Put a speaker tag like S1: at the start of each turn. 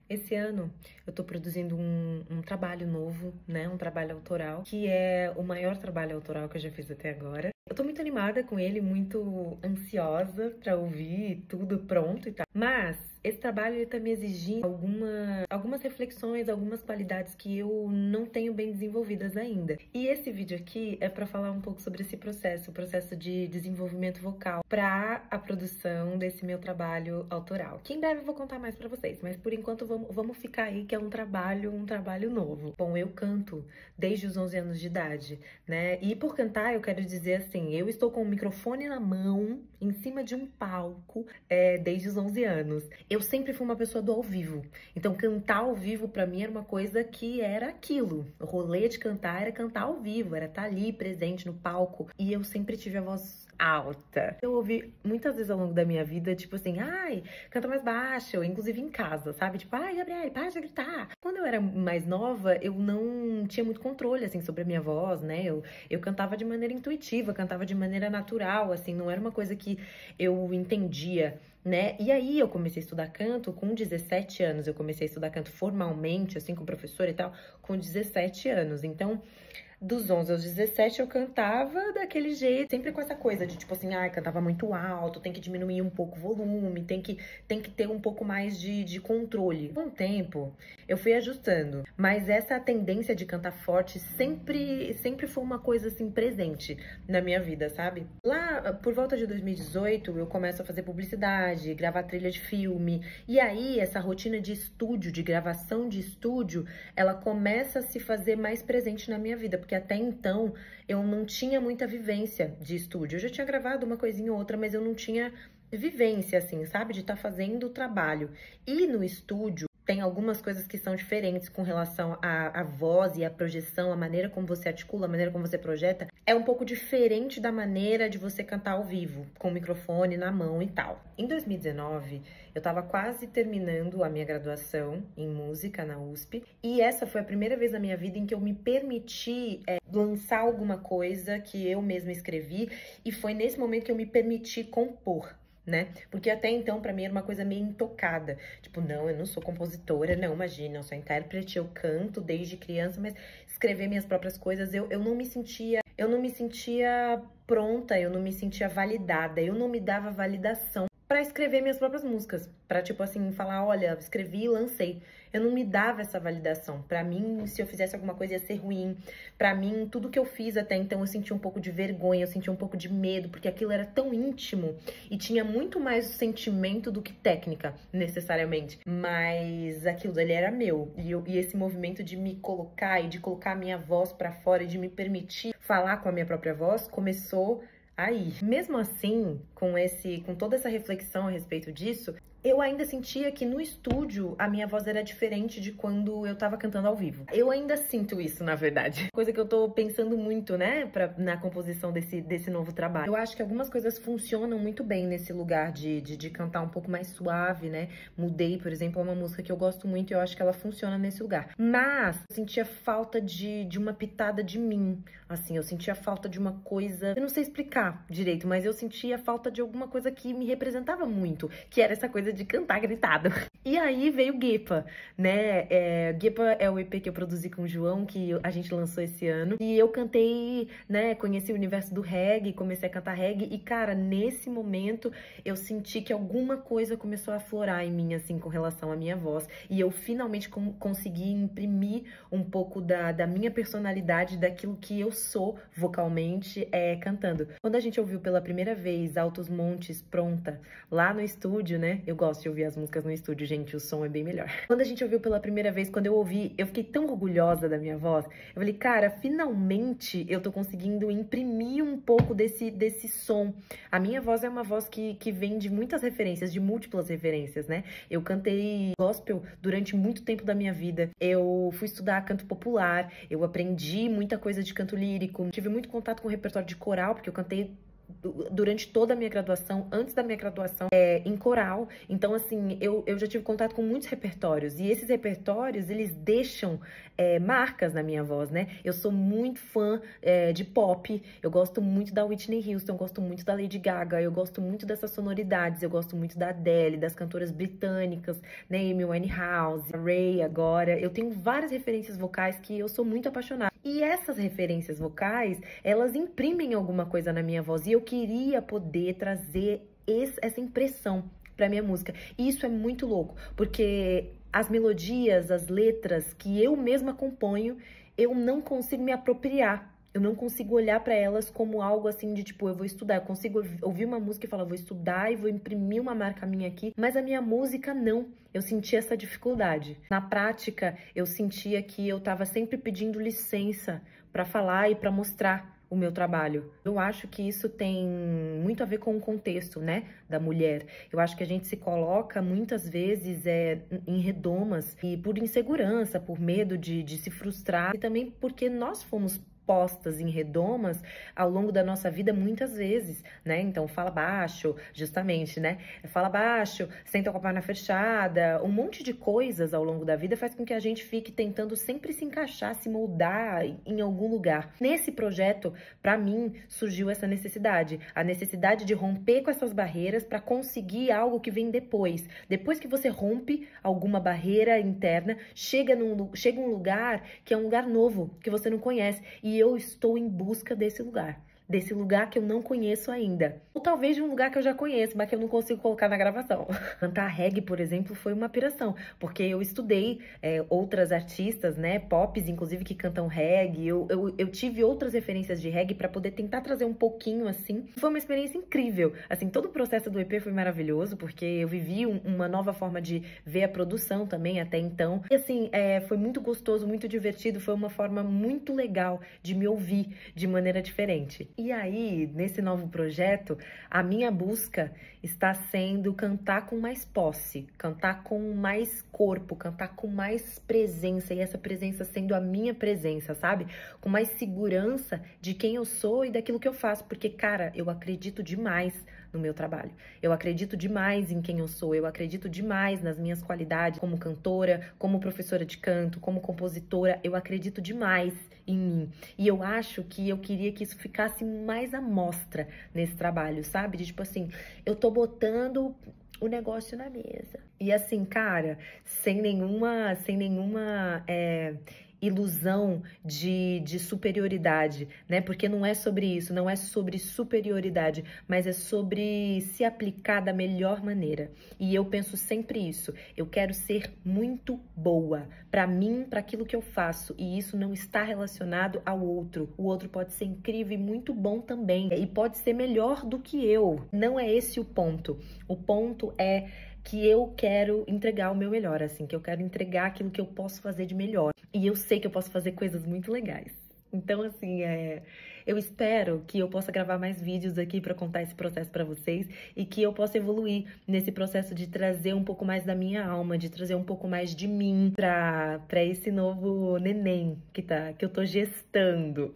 S1: Esse ano eu tô produzindo um trabalho novo, né? Um trabalho autoral, que é o maior trabalho autoral que eu já fiz até agora. Eu tô muito animada com ele, muito ansiosa pra ouvir tudo pronto e tal. Mas esse trabalho ele tá me exigindo algumas reflexões, algumas qualidades que eu não tenho bem desenvolvidas ainda. E esse vídeo aqui é pra falar um pouco sobre esse processo, o processo de desenvolvimento vocal pra a produção desse meu trabalho autoral. Que em breve eu vou contar mais pra vocês, mas por enquanto vamos ficar aí que é um trabalho novo. Bom, eu canto desde os 11 anos de idade, né? E por cantar eu quero dizer assim, eu estou com o microfone na mão, em cima de um palco, desde os 11 anos. Eu sempre fui uma pessoa do ao vivo, então cantar ao vivo pra mim era uma coisa que era aquilo. O rolê de cantar era cantar ao vivo, era estar ali presente no palco, e eu sempre tive a voz alta. Eu ouvi muitas vezes ao longo da minha vida, tipo assim, ai, canta mais baixo, inclusive em casa, sabe? Tipo, ai, Gabriele, para de gritar. Quando eu era mais nova, eu não tinha muito controle, assim, sobre a minha voz, né? Eu cantava de maneira intuitiva, cantava de maneira natural, assim, não era uma coisa que eu entendia, né? E aí eu comecei a estudar canto com 17 anos, eu comecei a estudar canto formalmente, assim, com professor e tal, com 17 anos. Então, dos 11 aos 17 eu cantava daquele jeito, sempre com essa coisa de tipo assim, ai, cantava muito alto, tem que diminuir um pouco o volume, tem que ter um pouco mais de controle. Com o tempo, eu fui ajustando, mas essa tendência de cantar forte sempre foi uma coisa assim presente na minha vida, sabe? Lá, por volta de 2018, eu começo a fazer publicidade, gravar trilha de filme, e aí essa rotina de estúdio, de gravação de estúdio, ela começa a se fazer mais presente na minha vida, porque até então eu não tinha muita vivência de estúdio. Eu já tinha gravado uma coisinha ou outra, mas eu não tinha vivência, assim, sabe? De estar fazendo o trabalho. E no estúdio tem algumas coisas que são diferentes com relação à voz e à projeção, a maneira como você articula, a maneira como você projeta. É um pouco diferente da maneira de você cantar ao vivo, com o microfone na mão e tal. Em 2019, eu tava quase terminando a minha graduação em música na USP. E essa foi a primeira vez na minha vida em que eu me permiti lançar alguma coisa que eu mesma escrevi. E foi nesse momento que eu me permiti compor, né? Porque até então, pra mim, era uma coisa meio intocada. Tipo, não, eu não sou compositora, não, imagina, eu sou intérprete, eu canto desde criança, mas escrever minhas próprias coisas, eu não me sentia pronta, eu não me sentia validada, eu não me dava validação pra escrever minhas próprias músicas, pra tipo assim, falar, olha, escrevi e lancei. Eu não me dava essa validação. Pra mim, se eu fizesse alguma coisa ia ser ruim. Pra mim, tudo que eu fiz até então, eu sentia um pouco de vergonha, eu sentia um pouco de medo, porque aquilo era tão íntimo e tinha muito mais sentimento do que técnica, necessariamente. Mas aquilo dali era meu. E esse movimento de me colocar e de colocar a minha voz pra fora e de me permitir falar com a minha própria voz começou aí. Mesmo assim, com toda essa reflexão a respeito disso, eu ainda sentia que no estúdio a minha voz era diferente de quando eu tava cantando ao vivo. Eu ainda sinto isso, na verdade. Coisa que eu tô pensando muito, né, na composição desse novo trabalho. Eu acho que algumas coisas funcionam muito bem nesse lugar de cantar um pouco mais suave, né? Mudei, por exemplo, é uma música que eu gosto muito e eu acho que ela funciona nesse lugar. Mas eu sentia falta de uma pitada de mim. Assim, eu sentia falta de uma coisa... Eu não sei explicar direito, mas eu sentia falta de alguma coisa que me representava muito, que era essa coisa de cantar gritado. E aí veio Guepa, né? Guepa é o EP que eu produzi com o João, que a gente lançou esse ano. E eu cantei, né? Conheci o universo do reggae, comecei a cantar reggae. E, cara, nesse momento eu senti que alguma coisa começou a aflorar em mim, assim, com relação à minha voz. E eu finalmente consegui imprimir um pouco da minha personalidade, daquilo que eu sou vocalmente, cantando. Quando a gente ouviu pela primeira vez Altos Montes pronta lá no estúdio, né? Eu gosto de ouvir as músicas no estúdio, gente, o som é bem melhor. Quando a gente ouviu pela primeira vez, quando eu ouvi, eu fiquei tão orgulhosa da minha voz. Eu falei, cara, finalmente eu tô conseguindo imprimir um pouco desse som. A minha voz é uma voz que vem de muitas referências, de múltiplas referências, né? Eu cantei gospel durante muito tempo da minha vida. Eu fui estudar canto popular, eu aprendi muita coisa de canto lírico, tive muito contato com o repertório de coral, porque eu cantei durante toda a minha graduação, antes da minha graduação, em coral. Então, assim, eu já tive contato com muitos repertórios. E esses repertórios, eles deixam marcas na minha voz, né? Eu sou muito fã de pop. Eu gosto muito da Whitney Houston, eu gosto muito da Lady Gaga. Eu gosto muito dessas sonoridades. Eu gosto muito da Adele, das cantoras britânicas, né? Amy Winehouse, a Ray agora. Eu tenho várias referências vocais que eu sou muito apaixonada. E essas referências vocais, elas imprimem alguma coisa na minha voz. E eu queria poder trazer essa impressão pra minha música. E isso é muito louco, porque as melodias, as letras que eu mesma componho, eu não consigo me apropriar. Eu não consigo olhar pra elas como algo assim de tipo, eu vou estudar. Eu consigo ouvir uma música e falar, vou estudar e vou imprimir uma marca minha aqui. Mas a minha música não. Eu senti essa dificuldade. Na prática, eu sentia que eu tava sempre pedindo licença pra falar e pra mostrar o meu trabalho. Eu acho que isso tem muito a ver com o contexto, né, da mulher. Eu acho que a gente se coloca muitas vezes em redomas e por insegurança, por medo de se frustrar e também porque nós fomos postas em redomas ao longo da nossa vida muitas vezes, né? Então fala baixo, justamente, né? Fala baixo, senta com a perna fechada, um monte de coisas ao longo da vida faz com que a gente fique tentando sempre se encaixar, se moldar em algum lugar. Nesse projeto, para mim, surgiu essa necessidade, a necessidade de romper com essas barreiras para conseguir algo que vem depois. Depois que você rompe alguma barreira interna, chega um lugar que é um lugar novo, que você não conhece. E eu estou em busca desse lugar que eu não conheço ainda. Ou talvez de um lugar que eu já conheço, mas que eu não consigo colocar na gravação. Cantar reggae, por exemplo, foi uma piração, porque eu estudei outras artistas, né, pops, inclusive, que cantam reggae. Eu tive outras referências de reggae para poder tentar trazer um pouquinho, assim. Foi uma experiência incrível. Assim, todo o processo do EP foi maravilhoso, porque eu vivi uma nova forma de ver a produção também até então. E, assim, foi muito gostoso, muito divertido, foi uma forma muito legal de me ouvir de maneira diferente. E aí, nesse novo projeto, a minha busca está sendo cantar com mais posse, cantar com mais corpo, cantar com mais presença, e essa presença sendo a minha presença, sabe? Com mais segurança de quem eu sou e daquilo que eu faço, porque, cara, eu acredito demais no meu trabalho. Eu acredito demais em quem eu sou, eu acredito demais nas minhas qualidades como cantora, como professora de canto, como compositora, eu acredito demais em mim. E eu acho que eu queria que isso ficasse mais à mostra nesse trabalho, sabe? De tipo assim, eu tô botando o negócio na mesa. E assim, cara, sem nenhuma ilusão de superioridade, né? Porque não é sobre isso, não é sobre superioridade, mas é sobre se aplicar da melhor maneira. E eu penso sempre isso, eu quero ser muito boa para mim, para aquilo que eu faço, e isso não está relacionado ao outro. O outro pode ser incrível e muito bom também, e pode ser melhor do que eu. Não é esse o ponto. O ponto é que eu quero entregar o meu melhor, assim, que eu quero entregar aquilo que eu posso fazer de melhor. E eu sei que eu posso fazer coisas muito legais. Então, assim, eu espero que eu possa gravar mais vídeos aqui para contar esse processo para vocês e que eu possa evoluir nesse processo de trazer um pouco mais da minha alma, de trazer um pouco mais de mim para esse novo neném que eu tô gestando.